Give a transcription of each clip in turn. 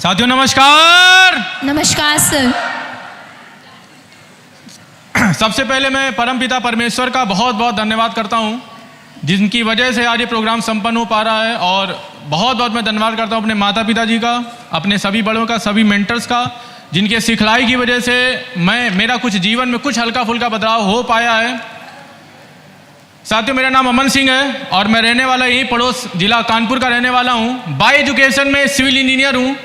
साथियों नमस्कार। नमस्कार सर। सबसे पहले मैं परमपिता परमेश्वर का बहुत बहुत धन्यवाद करता हूँ, जिनकी वजह से आज ये प्रोग्राम संपन्न हो पा रहा है। और बहुत बहुत मैं धन्यवाद करता हूँ अपने माता पिता जी का, अपने सभी बड़ों का, सभी मेंटर्स का, जिनके सिखलाई की वजह से मेरा कुछ जीवन में कुछ हल्का फुल्का बदलाव हो पाया है। साथियों, मेरा नाम अमन सिंह है और मैं रहने वाला यही पड़ोस जिला कानपुर का रहने वाला हूँ। बाय एजुकेशन में सिविल इंजीनियर हूँ।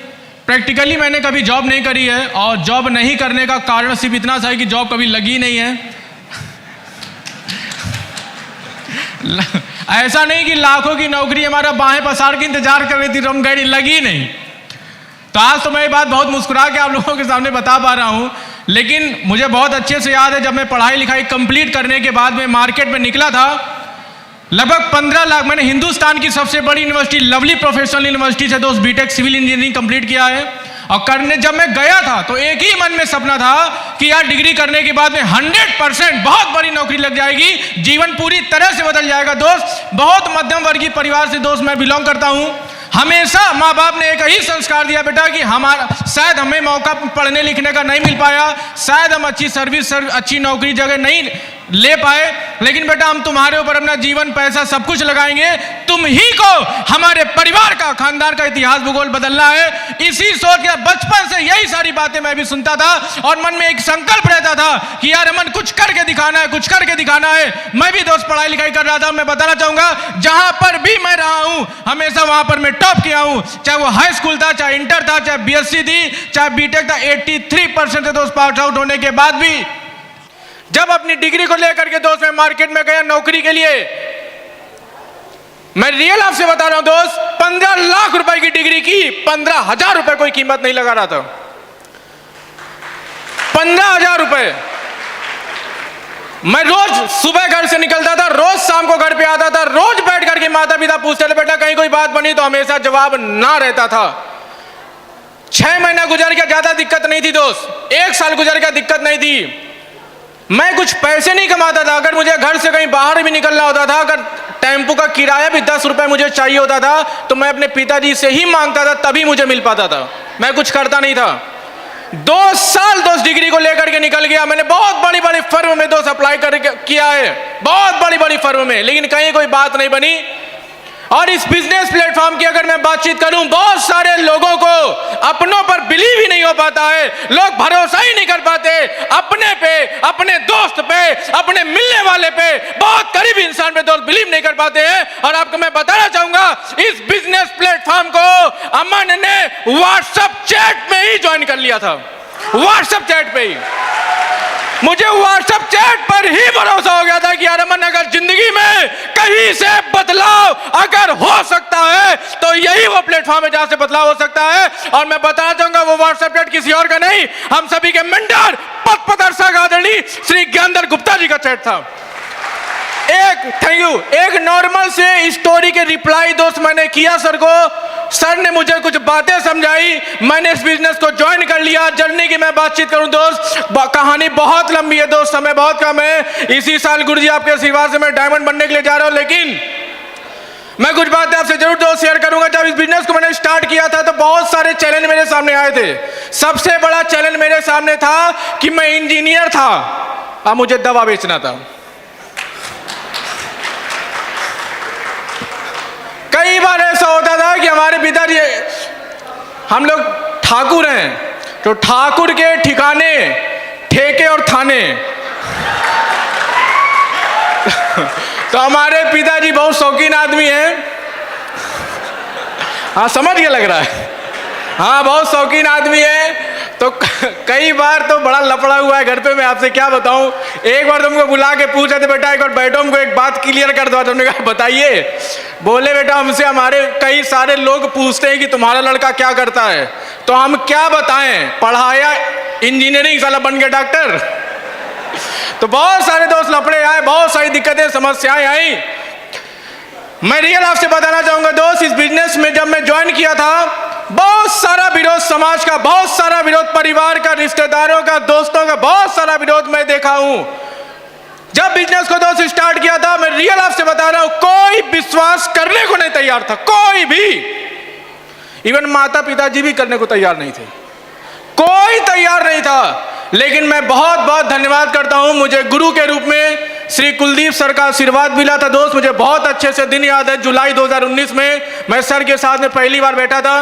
प्रैक्टिकली मैंने कभी जॉब नहीं करी है और जॉब नहीं करने का कारण सिर्फ इतना सा है कि जॉब कभी लगी नहीं है। ऐसा नहीं कि लाखों की नौकरी हमारा बाहें पसार के इंतजार कर रही थी, रमगढ़ी लगी नहीं। तो आज तो मैं ये बात बहुत मुस्कुरा के आप लोगों के सामने बता पा रहा हूँ, लेकिन मुझे बहुत अच्छे से याद है जब मैं पढ़ाई लिखाई कंप्लीट करने के बाद में मार्केट में निकला था, लगभग 15 लाख मैंने हिंदुस्तान की सबसे बड़ी यूनिवर्सिटी लवली प्रोफेशनल यूनिवर्सिटी से दोस्त बीटेक सिविल इंजीनियरिंग कंप्लीट किया है। और करने जब मैं गया था तो एक ही मन में सपना था कि यार डिग्री करने के बाद में 100% बहुत बड़ी नौकरी लग जाएगी, जीवन पूरी तरह से बदल जाएगा। दोस्त, बहुत मध्यम वर्गीय परिवार से दोस्त मैं बिलोंग करता हूँ। हमेशा माँ बाप ने एक ही संस्कार दिया बेटा कि हमारा शायद हमें मौका पढ़ने लिखने का नहीं मिल पाया, शायद हम अच्छी सर्विस अच्छी नौकरी जगह नहीं ले पाए, लेकिन बेटा हम तुम्हारे ऊपर अपना जीवन पैसा सब कुछ लगाएंगे। तुम ही को हमारे परिवार का, खानदान का इतिहास भूगोल बदलना है। इसी सोच के बचपन से यही सारी बातें मैं भी सुनता था और मन में एक संकल्प रहता था कि यार अमन कुछ करके दिखाना है, कुछ करके दिखाना है। मैं भी दोस्त पढ़ाई लिखाई कर रहा था। मैं बताना चाहूंगा जहां पर भी मैं रहा हूं हमेशा वहां पर मैं टॉप किया हूं, चाहे वो हाई स्कूल था, चाहे इंटर था, चाहे बीएससी थी, चाहे बीटेक था। 83% दोस्त पास आउट होने के बाद भी जब अपनी डिग्री को लेकर के दोस्त मैं मार्केट में गया नौकरी के लिए, मैं रियल आपसे बता रहा हूं दोस्त, 15 लाख रुपए की डिग्री की 15,000 रुपए कोई कीमत नहीं लगा रहा था। 15,000 रुपए। मैं रोज सुबह घर से निकलता था, रोज शाम को घर पे आता था, रोज बैठ करके माता पिता पूछते थे बेटा कहीं कोई बात बनी, तो हमेशा जवाब ना रहता था। 6 महीना गुजर गया, ज्यादा दिक्कत नहीं थी दोस्त। 1 साल गुजर गया, दिक्कत नहीं थी। मैं कुछ पैसे नहीं कमाता था। अगर मुझे घर से कहीं बाहर भी निकलना होता था, अगर टेम्पो का किराया भी 10 रुपए मुझे चाहिए होता था, तो मैं अपने पिताजी से ही मांगता था, तभी मुझे मिल पाता था। मैं कुछ करता नहीं था। 2 साल दोस्त डिग्री को लेकर के निकल गया। मैंने बहुत बड़ी बड़ी फर्म में दोस्त अप्लाई करके किया है, बहुत बड़ी बड़ी फर्म में, लेकिन कहीं कोई बात नहीं बनी। और इस बिजनेस प्लेटफॉर्म की अगर मैं बातचीत करूं, बहुत सारे लोगों को अपनों पर बिलीव ही नहीं हो पाता है। लोग भरोसा ही नहीं कर पाते अपने पे, अपने दोस्त पे, अपने मिलने वाले पे, बहुत करीबी इंसान पे दोस्त बिलीव नहीं कर पाते हैं। और आपको मैं बताना चाहूंगा इस बिजनेस प्लेटफॉर्म को अमन ने व्हाट्सएप चैट में ही ज्वाइन कर लिया था। व्हाट्सएप चैट पे ही मुझे व्हाट्सएप चैट पर ही भरोसा हो गया था कि यार अमन अगर जिंदगी में कहीं से बदलाव अगर हो सकता है तो यही वो प्लेटफॉर्म है जहां से बदलाव हो सकता है। और मैं बताना चाहूंगा वो व्हाट्सएप चैट किसी और का नहीं, हम सभी के मेंटर पद प्रदर्शक आदरणीय श्री ज्ञानधर गुप्ता जी का चैट था। Thank you. एक नॉर्मल से स्टोरी के रिप्लाई दोस्त मैंने किया सर को, सर ने मुझे कुछ बातें समझाई, मैंने इस बिजनेस को ज्वाइन कर लिया। जर्नी की मैं बातचीत करूं दोस्त, कहानी बहुत लंबी है दोस्त, समय बहुत कम है। इसी साल गुरुजी आपके आशीर्वाद से मैं डायमंड बनने के लिए जा रहा हूं, लेकिन मैं कुछ बातें आपसे जरूर दोस्त शेयर करूंगा। जब इस बिजनेस को मैंने स्टार्ट किया था तो बहुत सारे चैलेंज मेरे सामने आए थे। सबसे बड़ा चैलेंज मेरे सामने था कि मैं इंजीनियर था और मुझे दवा बेचना था। कई बार ऐसा होता था कि हमारे पिताजी, हम लोग ठाकुर हैं, तो ठाकुर के ठिकाने ठेके और थाने तो हमारे पिताजी बहुत शौकीन आदमी हैं। हाँ समझ के लग रहा है, हाँ बहुत शौकीन आदमी है। तो कई बार तो बड़ा लफड़ा हुआ है घर पे, मैं आपसे क्या बताऊं। एक बार तुमको बुला के पूछ रहे थे बेटा एक बार बैठो, हमको एक बात क्लियर कर दो। तुमने कहा बताइए। बोले बेटा हमसे हमारे कई सारे लोग पूछते हैं कि तुम्हारा लड़का क्या करता है, तो हम क्या बताएं, पढ़ाया इंजीनियरिंग, साला बन गया डॉक्टर। तो बहुत सारे दोस्त लफड़े आए, बहुत सारी दिक्कतें समस्याएं आई। मैं रियल आपसे बताना चाहूंगा दोस्त, इस बिजनेस में जब मैं ज्वाइन किया था बहुत सारा विरोध समाज का, बहुत सारा विरोध परिवार का, रिश्तेदारों का, दोस्तों का, बहुत सारा विरोध मैं देखा हूं। जब बिजनेस को दोस्त स्टार्ट किया था, मैं रियल आपसे बता रहा हूं, कोई विश्वास करने को नहीं तैयार था, कोई भी। इवन माता पिताजी भी करने को तैयार नहीं थे, कोई तैयार नहीं था। लेकिन मैं बहुत बहुत धन्यवाद करता हूं, मुझे गुरु के रूप में श्री कुलदीप सर का आशीर्वाद मिला था। दोस्त, मुझे बहुत अच्छे से दिन याद है, जुलाई 2019 में मैं सर के साथ में पहली बार बैठा था।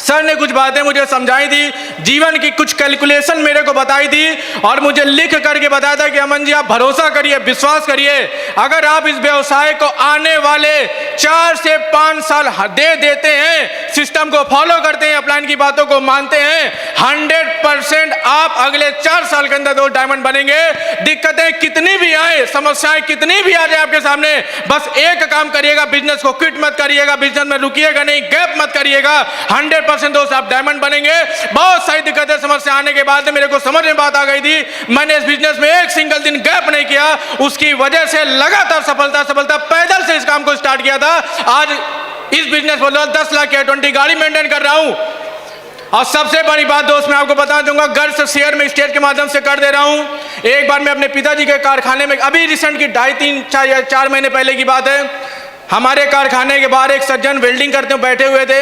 सर ने कुछ बातें मुझे समझाई थी, जीवन की कुछ कैलकुलेशन मेरे को बताई थी और मुझे लिख करके बताया था कि अमन जी आप भरोसा करिए, विश्वास करिए, अगर आप इस व्यवसाय को आने वाले 4 से 5 साल दे देते हैं, सिस्टम को फॉलो करते हैं, अपलाइन की बातों को मानते हैं, 100% आप अगले 4 साल के अंदर 2 डायमंड बनेंगे। दिक्कतें कितनी भी आए, समस्याएं कितनी भी आ जाए आपके सामने, बस एक काम करिएगा, बिजनेस को क्विट मत करिएगा, बिजनेस में रुकिएगा नहीं, गैप मत करिएगा, 100% दोस्त आप डायमंड बनेंगे। बहुत सारी दिक्कतें समस्या आने के बाद मेरे को समझ में बात आ गई थी, मैंने इस बिजनेस में एक सिंगल दिन गैप नहीं किया, उसकी वजह से लगातार सफलता पैदल से इस काम को स्टार्ट किया था। आज इस बिजनेस पर 10 लाख की 20 गाड़ी मेंटेन कर रहा हूं। और सबसे बड़ी बात दोस्त मैं आपको बता दूंगा, गर्व शेयर में स्टेज के माध्यम से कर दे रहा हूं। एक बार मैं अपने पिताजी के कारखाने में, अभी रिसेंट की 2.5-3-4 महीने पहले की बात है, हमारे कारखाने के बाहर एक सज्जन वेल्डिंग करते हुए बैठे हुए थे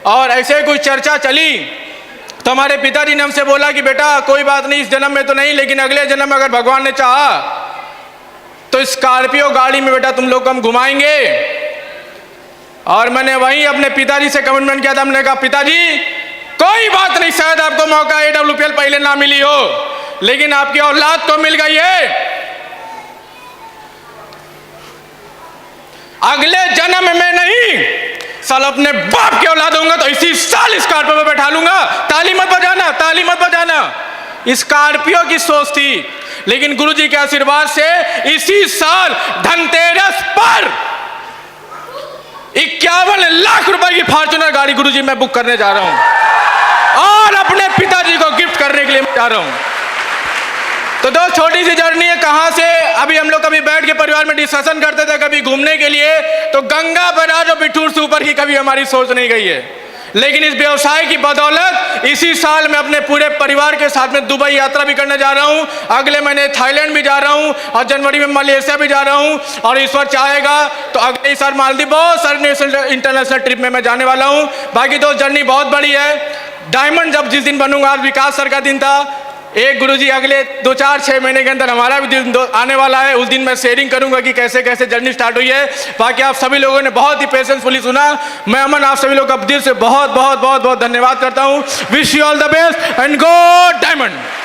और ऐसे कोई चर्चा चली तो हमारे पिताजी ने हमसे बोला कि बेटा कोई बात नहीं, इस जन्म में तो नहीं, लेकिन अगले जन्म में अगर भगवान ने चाहा तो स्कॉर्पियो गाड़ी में बेटा तुम लोग को हम घुमाएंगे। और मैंने वहीं अपने पिताजी से कमिटमेंट किया था, हमने कहा पिताजी कोई बात नहीं, शायद आपको मौका AWPL पहले ना मिली हो, लेकिन आपकी औलाद को मिल गई है, अगले जन्म में नहीं, साल अपने बाप की औलाद होऊंगा तो इसी साल स्कॉर्पियो में बैठा लूंगा। ताली मत बजाना, ताली मत बजाना। स्कॉर्पियो की सोच थी, लेकिन गुरुजी के आशीर्वाद से इसी साल धनतेरस पर 51 लाख रुपए की फॉर्च्यूनर गाड़ी गुरुजी मैं बुक करने जा रहा हूं और अपने पिताजी को गिफ्ट करने के लिए जा रहा हूं। तो दोस्त छोटी सी जर्नी है, कहां से, अभी हम लोग कभी बैठ के परिवार में डिस्कशन करते थे कभी घूमने के लिए, तो गंगा बैराज और बिठूर से ऊपर की कभी हमारी सोच नहीं गई है। लेकिन इस व्यवसाय की बदौलत इसी साल मैं अपने पूरे परिवार के साथ में दुबई यात्रा भी करने जा रहा हूं, अगले महीने थाईलैंड भी जा रहा हूं और जनवरी में मलेशिया भी जा रहा हूं, और ईश्वर चाहेगा तो अगले साल मालदीव, बहुत सारे नेशनल इंटरनेशनल ट्रिप में मैं जाने वाला हूं। बाकी दोस्त जर्नी बहुत बड़ी है। डायमंड जब जिस दिन बनूंगा, आज विकास सर का दिन था, एक गुरुजी अगले 2-4-6 महीने के अंदर हमारा भी दिन आने वाला है, उस दिन मैं शेयरिंग करूंगा कि कैसे कैसे जर्नी स्टार्ट हुई है। बाकी आप सभी लोगों ने बहुत ही पेशेंसफुली सुना, मैं अमन आप सभी लोगों का दिल से बहुत बहुत बहुत बहुत धन्यवाद करता हूं। Wish you all the best and go diamond.